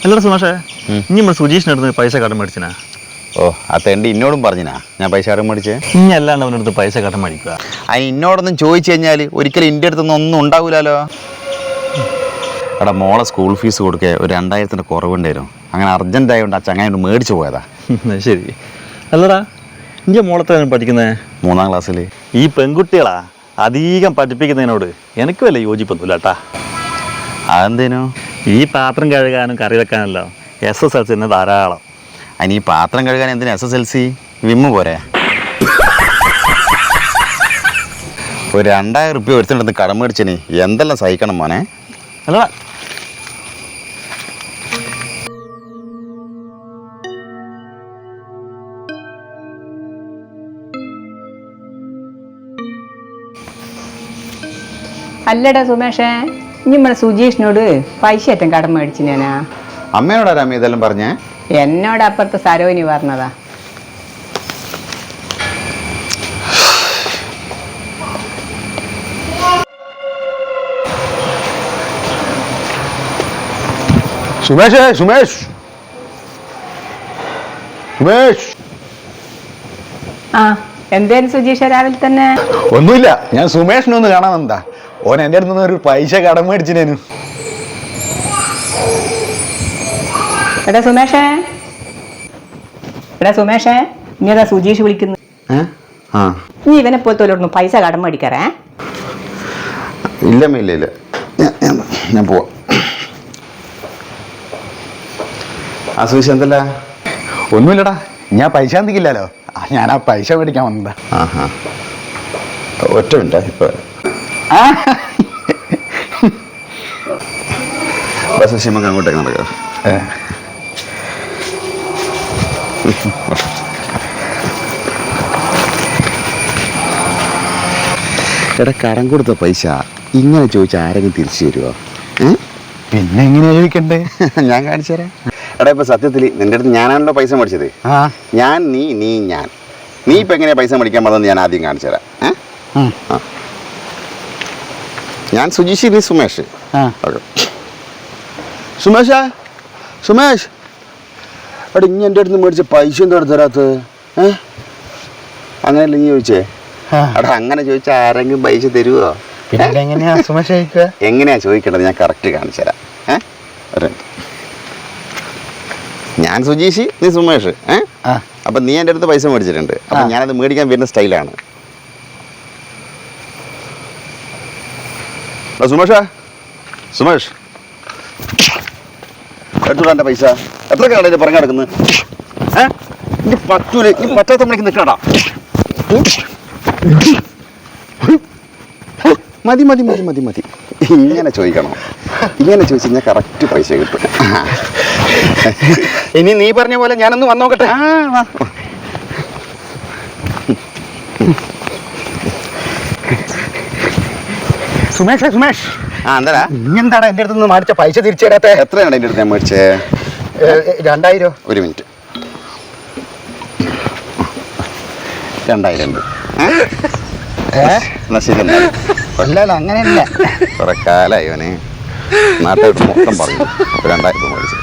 അല്ലടാ സുമാഷേ, ഇനി നമ്മൾ സുജീഷിനടുത്ത് പൈസ കടം മേടിച്ചിനാ? ഓ അതെൻ്റെ ഇന്നോടും പറഞ്ഞിനാ ഞാൻ പൈസ കടം മേടിച്ചേ. ഇനി അല്ലാണ്ട് അവനടുത്ത് പൈസ കടം മേടിക്കുക? അതിന് ഇന്നോടൊന്നും ചോദിച്ചു കഴിഞ്ഞാൽ ഒരിക്കലും എൻ്റെ അടുത്തൊന്നും ഒന്നും ഉണ്ടാവില്ലല്ലോ. എടാ മോളെ സ്കൂൾ ഫീസ് കൊടുക്കുക ഒരു 2000 കുറവുണ്ടായിരുന്നു. അങ്ങനെ അർജൻറ്റ് ആയതുകൊണ്ട് ആ ചങ്ങായിട്ട് മേടിച്ചു പോയതാ. ശരി. അല്ലടാ, ഇൻ്റെ മോളെത്ര പഠിക്കുന്നത്? 3ാം ക്ലാസ്സിൽ. ഈ പെൺകുട്ടികളാ അധികം പഠിപ്പിക്കുന്നതിനോട് എനിക്ക് വല്ല യോജിപ്പൊന്നുമില്ല കേട്ടാ. അതെന്തേനോ? ഈ പാത്രം കഴുകാനും കറി വെക്കാനല്ലോ SSLC തന്നെ ധാരാളം. അതിന് ഈ പാത്രം കഴുകാൻ എന്തിനാ SSLC? വിമ്മ് പോരെ? ഒരു 2000 റുപ്യ എടുത്തിട്ട് കടം മേടിച്ചേന് എന്തെല്ലാം സഹിക്കണം മോനെ. അല്ലടാ, അല്ലടാ സുമേഷേ, ഇനി നമ്മളെ സുജീഷിനോട് പൈസ ഏറ്റവും കടം മേടിച്ചു ഞാനാ. അമ്മയോടാ രാമി ഇതെല്ലാം പറഞ്ഞേ? എന്നോട് അപ്പുറത്ത് സരോനി പറഞ്ഞതാ. സുമേഷ് സുമേഷ് സുമേഷ് ആ എന്തേലും സുജീഷ രാവിലെ തന്നെ? ഒന്നുമില്ല, ഞാൻ സുമേഷിനൊന്ന് കാണാൻ വന്നതാ. ഓൻ എൻ്റെ അടുത്ത് നിന്ന് ഒരു പൈസ കടം മേടിച്ചിനു. എടാ സുമേഷേ, ഇനി ഏതാ സുജീഷ് വിളിക്കുന്നു. നീ ഇവനെ പോലത്തോലോടൊന്നും പൈസ കടം മേടിക്കാറേ? ഇല്ല ഇല്ല ഞാൻ പോവാം. ആ സുജീഷ് എന്തല്ല? ഒന്നുമില്ലടാ, ഞാൻ പൈസ എന്തിക്കില്ലല്ലോ, ഞാൻ ആ പൈസ മേടിക്കാൻ വന്നതാ. ഒറ്റ മിനിറ്റാ ഇപ്പൊ. നമുക്ക് അങ്ങോട്ടേക്ക് നടക്കാം. എടാ, കടം കൊടുത്ത പൈസ ഇങ്ങനെ ചോദിച്ചാൽ ആരെങ്കിലും തിരിച്ചു തരുമോ? പിന്നെ എങ്ങനെയാ ചോദിക്കണ്ടേ? ഞാൻ കാണിച്ചു തരാം. എടാ, ഇപ്പൊ സത്യത്തിൽ നിന്റെ അടുത്ത് ഞാനാണല്ലോ പൈസ മേടിച്ചത്. ഞാൻ നീ ഞാൻ നീ ഇപ്പൊ എങ്ങനെയാ പൈസ മേടിക്കാൻ വന്നത് ഞാൻ ആദ്യം കാണിച്ചു തരാം. ഞാൻ സുജീഷ്, നീ സുമേഷ്. സുമേഷ് എടാ, ഇനി എൻ്റെ അടുത്ത് മേടിച്ച പൈസ എന്താ തരാത്തത്? അങ്ങനെയല്ല നീ ചോദിച്ചേ. എടാ, അങ്ങനെ ചോദിച്ചാൽ ആരെങ്കിലും പൈസ തരുമോ? എങ്ങനെയാ സുമേഷ് എങ്ങനെയാ ചോദിക്കേണ്ടത് ഞാൻ കറക്റ്റ് കാണിച്ചു തരാം. ഞാൻ സുജീഷ്, നീ സുമേഷ്. അപ്പൊ നീ എൻ്റെ അടുത്ത് പൈസ മേടിച്ചിട്ടുണ്ട്. അപ്പൊ ഞാനത് മേടിക്കാൻ വരുന്ന സ്റ്റൈലാണ്. സുമേഷ് എടുത്തുടാ എൻ്റെ പൈസ. എത്ര കടയിൽ പറഞ്ഞു കിടക്കുന്നത്? ഇനി പറ്റൂല, ഇനി പറ്റാത്ത മണിക്ക് നിൽക്കണടാ. മതി മതി മതി മതി മതി ഇങ്ങനെ ചോദിക്കണം. ഇങ്ങനെ ചോദിച്ചു കഴിഞ്ഞാൽ കറക്റ്റ് പൈസ കിട്ടും. ഇനി നീ പറഞ്ഞ പോലെ ഞാനൊന്ന് വന്നോക്കട്ടെ. സുമേഷ് എന്താടാ നീ എന്താടാ എൻ്റെ അടുത്ത് നിന്ന് മേടിച്ച പൈസ തിരിച്ചു തരാത്ത? എത്രയാണ് എൻ്റെ അടുത്ത് ഞാൻ മേടിച്ചേ? 2000. ഒരു മിനിറ്റ്. 2000 ഉണ്ട്. എന്നാ ശരി. അല്ലല്ലോ, അങ്ങനെയല്ല. കുറെ കാലമായി അവന് നാട്ടുകാർ മൊത്തം പറഞ്ഞു. 2000 മേടിച്ചു.